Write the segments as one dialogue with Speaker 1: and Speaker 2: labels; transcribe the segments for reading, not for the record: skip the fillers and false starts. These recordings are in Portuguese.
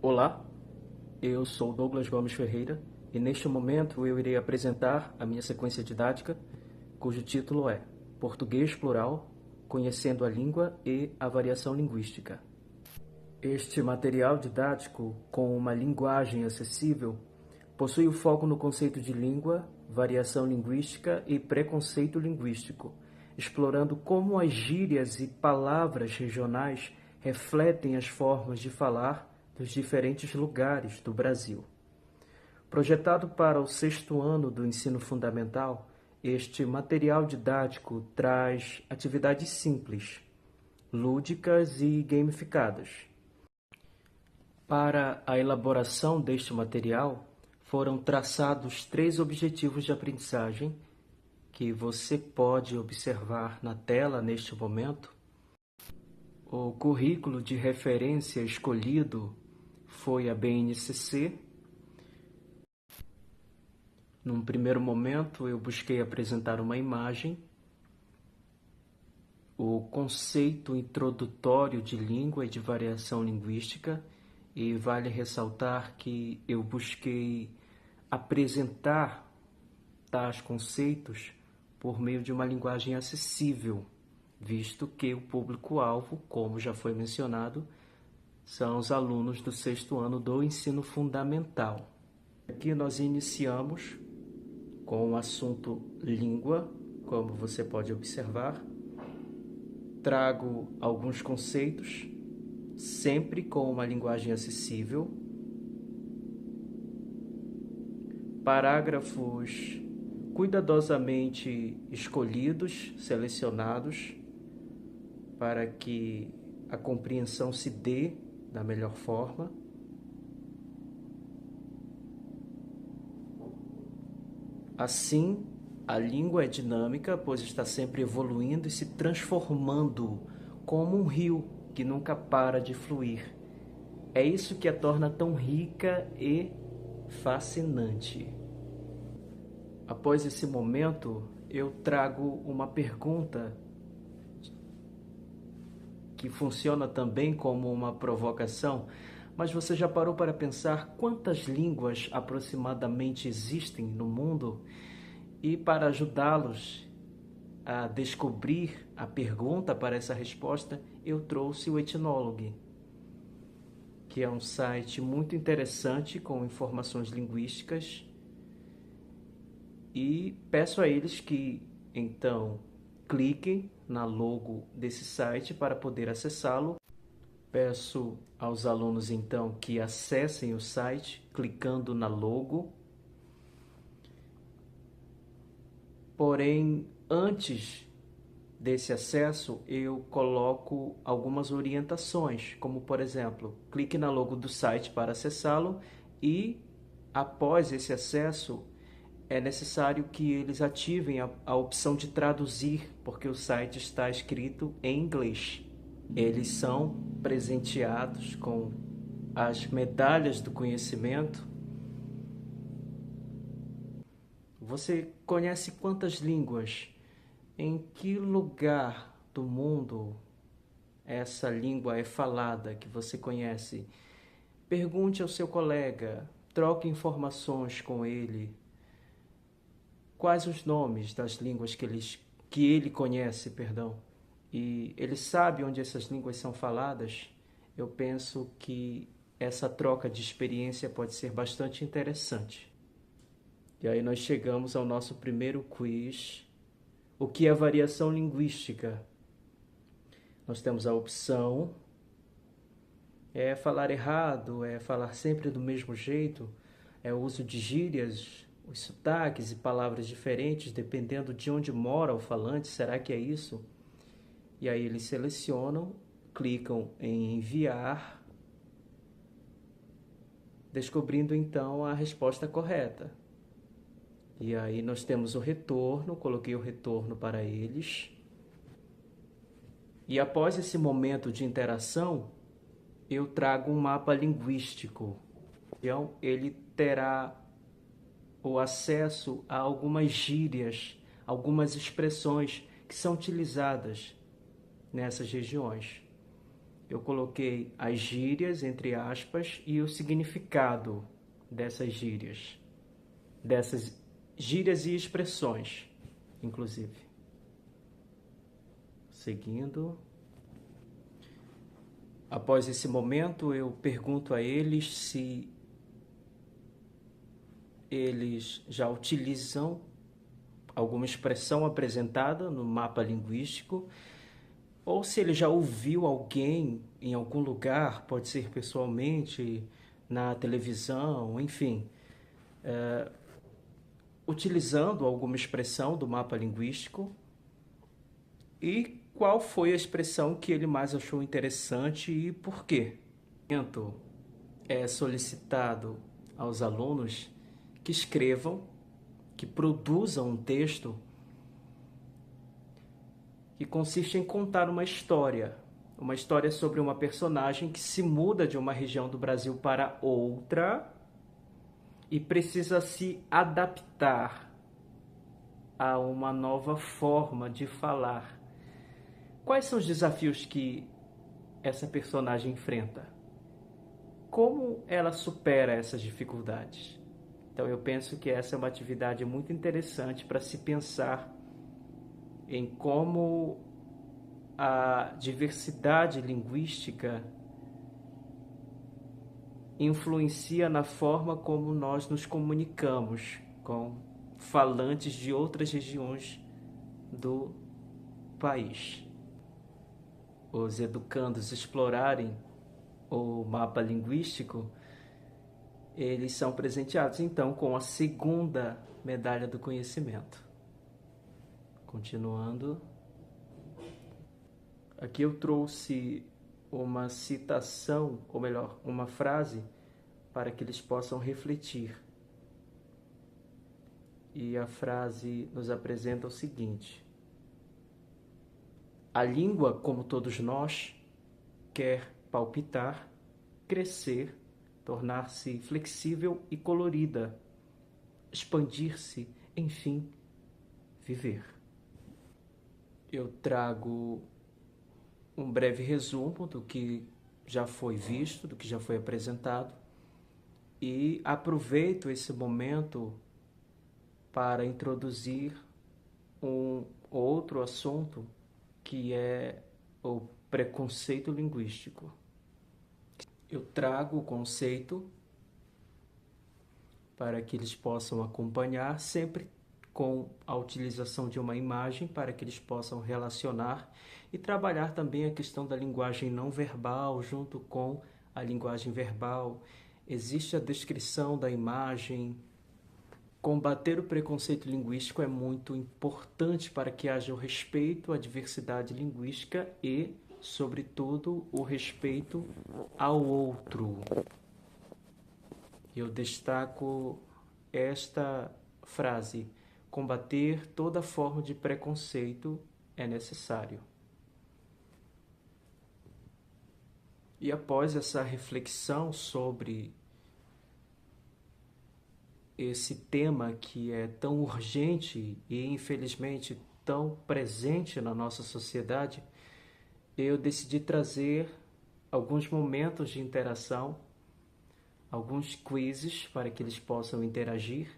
Speaker 1: Olá, eu sou Douglas Gomes Ferreira e neste momento eu irei apresentar a minha sequência didática, cujo título é Português Plural, Conhecendo a Língua e a Variação Linguística. Este material didático, com uma linguagem acessível, possui o foco no conceito de língua, variação linguística e preconceito linguístico, explorando como as gírias e palavras regionais refletem as formas de falar dos diferentes lugares do Brasil. Projetado para o 6º ano do ensino fundamental, este material didático traz atividades simples, lúdicas e gamificadas. Para a elaboração deste material, foram traçados 3 objetivos de aprendizagem que você pode observar na tela neste momento. O currículo de referência escolhido foi a BNCC. Num primeiro momento, eu busquei apresentar uma imagem, o conceito introdutório de língua e de variação linguística, e vale ressaltar que eu busquei apresentar tais conceitos por meio de uma linguagem acessível, visto que o público-alvo, como já foi mencionado, são os alunos do 6º ano do ensino fundamental. Aqui nós iniciamos com o assunto língua, como você pode observar. Trago alguns conceitos, sempre com uma linguagem acessível. Parágrafos cuidadosamente escolhidos, selecionados, para que a compreensão se dê da melhor forma. Assim, a língua é dinâmica, pois está sempre evoluindo e se transformando como um rio que nunca para de fluir. É isso que a torna tão rica e fascinante. Após esse momento, eu trago uma pergunta que funciona também como uma provocação, mas você já parou para pensar quantas línguas aproximadamente existem no mundo? E para ajudá-los a descobrir a pergunta para essa resposta, eu trouxe o Etnologue, que é um site muito interessante com informações linguísticas, e peço a eles que, então, cliquem na logo desse site para poder acessá-lo. Peço aos alunos, então, que acessem o site clicando na logo. Porém, antes desse acesso, eu coloco algumas orientações, como, por exemplo, clique na logo do site para acessá-lo e, após esse acesso, é necessário que eles ativem a opção de traduzir, porque o site está escrito em inglês. Eles são presenteados com as medalhas do conhecimento. Você conhece quantas línguas? Em que lugar do mundo essa língua é falada que você conhece? Pergunte ao seu colega, troque informações com ele. Quais os nomes das línguas que ele conhece, perdão? E ele sabe onde essas línguas são faladas? Eu penso que essa troca de experiência pode ser bastante interessante. E aí nós chegamos ao nosso primeiro quiz. O que é variação linguística? Nós temos a opção, é falar errado, é falar sempre do mesmo jeito, é o uso de gírias, os sotaques e palavras diferentes, dependendo de onde mora o falante, será que é isso? E aí eles selecionam, clicam em enviar, descobrindo então a resposta correta. E aí nós temos o retorno, coloquei o retorno para eles. E após esse momento de interação, eu trago um mapa linguístico. Então, ele terá o acesso a algumas gírias, algumas expressões que são utilizadas nessas regiões. eu coloquei as gírias, entre aspas, e o significado dessas gírias e expressões, inclusive. Seguindo. Após esse momento, eu pergunto a eles se eles já utilizam alguma expressão apresentada no mapa linguístico, ou se ele já ouviu alguém em algum lugar, pode ser pessoalmente, na televisão, enfim, utilizando alguma expressão do mapa linguístico, e qual foi a expressão que ele mais achou interessante e por quê. É solicitado aos alunos que escrevam, que produzam um texto que consiste em contar uma história sobre uma personagem que se muda de uma região do Brasil para outra e precisa se adaptar a uma nova forma de falar. Quais são os desafios que essa personagem enfrenta? Como ela supera essas dificuldades? Então eu penso que essa é uma atividade muito interessante para se pensar em como a diversidade linguística influencia na forma como nós nos comunicamos com falantes de outras regiões do país. Os educandos explorarem o mapa linguístico, eles são presenteados então com a segunda medalha do conhecimento. Continuando, aqui eu trouxe uma citação, ou melhor, uma frase para que eles possam refletir. E a frase nos apresenta o seguinte: a língua, como todos nós, quer palpitar, crescer, tornar-se flexível e colorida, expandir-se, enfim, viver. Eu trago um breve resumo do que já foi visto, do que já foi apresentado, e aproveito esse momento para introduzir um outro assunto, que é o preconceito linguístico. Eu trago o conceito para que eles possam acompanhar, sempre com a utilização de uma imagem para que eles possam relacionar e trabalhar também a questão da linguagem não verbal junto com a linguagem verbal. Existe a descrição da imagem. Combater o preconceito linguístico é muito importante para que haja o respeito à diversidade linguística e, sobretudo, o respeito ao outro. Eu destaco esta frase: combater toda forma de preconceito é necessário. E após essa reflexão sobre esse tema que é tão urgente e infelizmente tão presente na nossa sociedade, eu decidi trazer alguns momentos de interação, alguns quizzes para que eles possam interagir,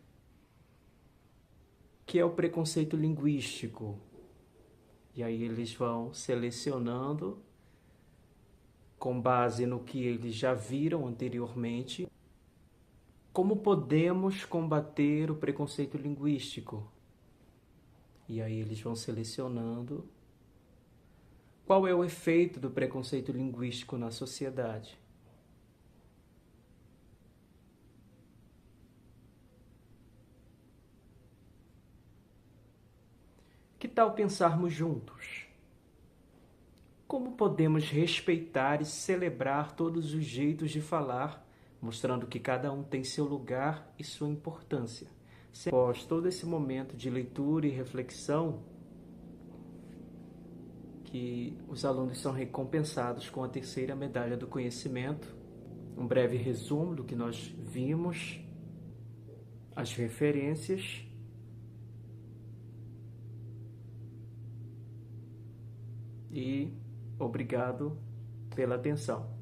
Speaker 1: que é o preconceito linguístico. E aí eles vão selecionando com base no que eles já viram anteriormente. Como podemos combater o preconceito linguístico? E aí eles vão selecionando qual é o efeito do preconceito linguístico na sociedade. Que tal pensarmos juntos? Como podemos respeitar e celebrar todos os jeitos de falar, mostrando que cada um tem seu lugar e sua importância? Após todo esse momento de leitura e reflexão, que os alunos são recompensados com a terceira medalha do conhecimento, um breve resumo do que nós vimos, as referências, e obrigado pela atenção.